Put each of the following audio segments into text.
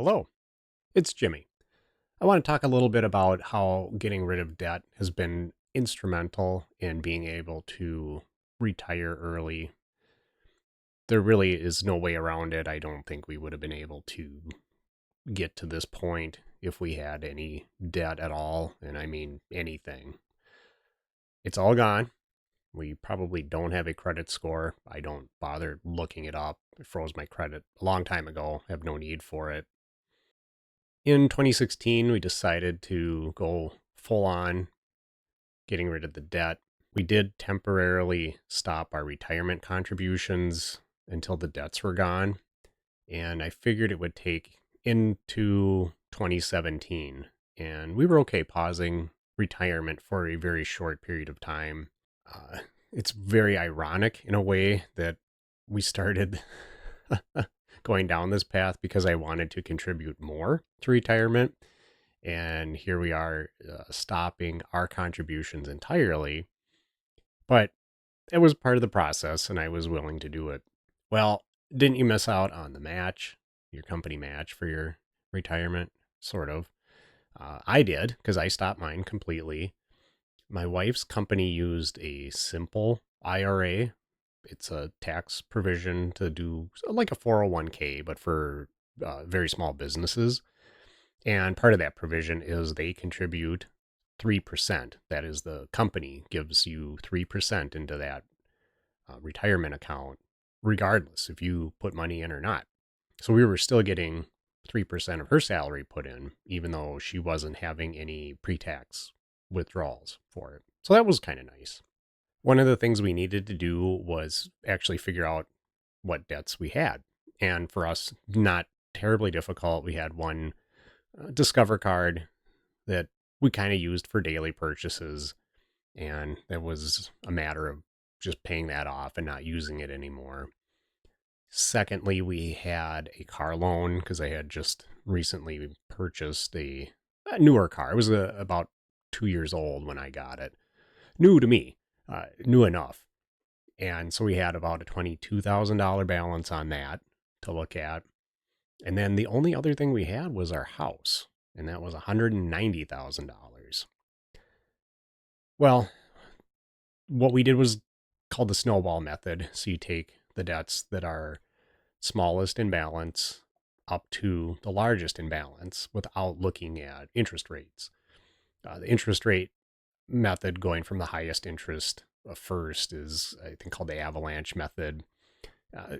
Hello, it's Jimmy. I want to talk a little bit about how getting rid of debt has been instrumental in being able to retire early. There really is no way around it. I don't think we would have been able to get to this point if we had any debt at all. And I mean anything. It's all gone. We probably don't have a credit score. I don't bother looking it up. I froze my credit a long time ago. I have no need for it. In 2016, we decided to go full on getting rid of the debt. We did temporarily stop our retirement contributions until the debts were gone. And I figured it would take into 2017. And we were okay pausing retirement for a very short period of time. It's very ironic in a way that we started going down this path because I wanted to contribute more to retirement. And here we are stopping our contributions entirely. But it was part of the process and I was willing to do it. Well, didn't you miss out on the match, your company match for your retirement? Sort of. I did because I stopped mine completely. My wife's company used a simple IRA. It's a tax provision to do like a 401k, but for very small businesses. And part of that provision is they contribute 3%. That is, the company gives you 3% into that retirement account, regardless if you put money in or not. So we were still getting 3% of her salary put in, even though she wasn't having any pre tax withdrawals for it. So that was kind of nice. One of the things we needed to do was actually figure out what debts we had. And for us, not terribly difficult. We had one Discover card that we kind of used for daily purchases. And it was a matter of just paying that off and not using it anymore. Secondly, we had a car loan because I had just recently purchased a newer car. It was about 2 years old when I got it. New to me, new enough. And so we had about a $22,000 balance on that to look at. And then the only other thing we had was our house, and that was $190,000. Well, what we did was called the snowball method. So you take the debts that are smallest in balance up to the largest in balance without looking at interest rates. The interest rate method going from the highest interest first is, I think, called the avalanche method. Uh,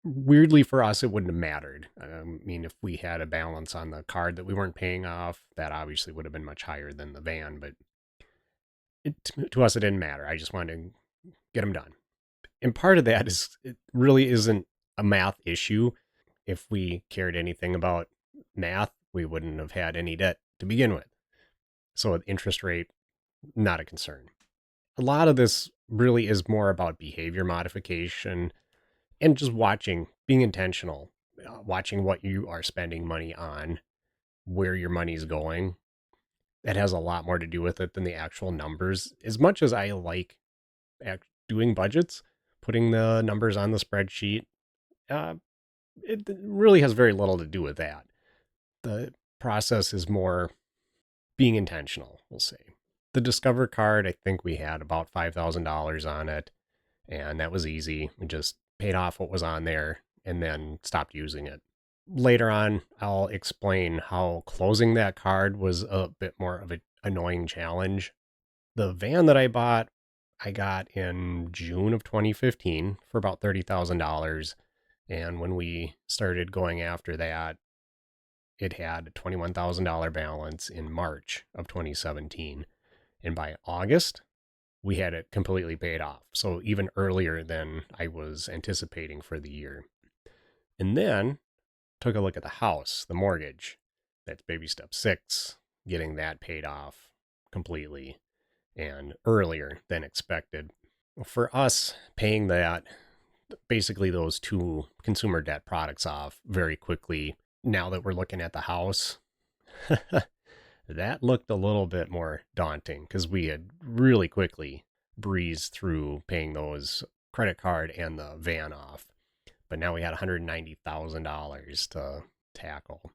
Weirdly for us, it wouldn't have mattered. I mean, if we had a balance on the card that we weren't paying off, that obviously would have been much higher than the van, but to us, it didn't matter. I just wanted to get them done. And part of that is it really isn't a math issue. If we cared anything about math, we wouldn't have had any debt to begin with. So with interest rate, not a concern. A lot of this really is more about behavior modification and just watching, being intentional, watching what you are spending money on, where your money's going. That has a lot more to do with it than the actual numbers. As much as I like doing budgets, putting the numbers on the spreadsheet, uh, it really has very little to do with that. The process is more being intentional, we'll say. The Discover card, I think we had about $5,000 on it, and that was easy. We just paid off what was on there and then stopped using it. Later on, I'll explain how closing that card was a bit more of an annoying challenge. The van that I bought, I got in June of 2015 for about $30,000. And when we started going after that, it had a $21,000 balance in March of 2017. And by August, we had it completely paid off. So even earlier than I was anticipating for the year. And then took a look at the house, the mortgage. That's baby step 6, getting that paid off completely and earlier than expected. For us, paying that, basically those two consumer debt products off very quickly, now that we're looking at the house, that looked a little bit more daunting because we had really quickly breezed through paying those credit card and the van off. But now we had $190,000 to tackle.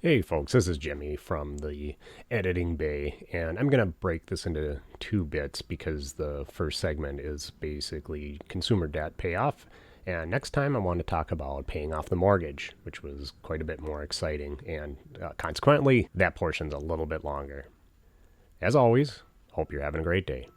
Hey folks, this is Jimmy from the Editing Bay, and I'm going to break this into two bits because the first segment is basically consumer debt payoff, and next time I want to talk about paying off the mortgage, which was quite a bit more exciting, and consequently, that portion's a little bit longer. As always, hope you're having a great day.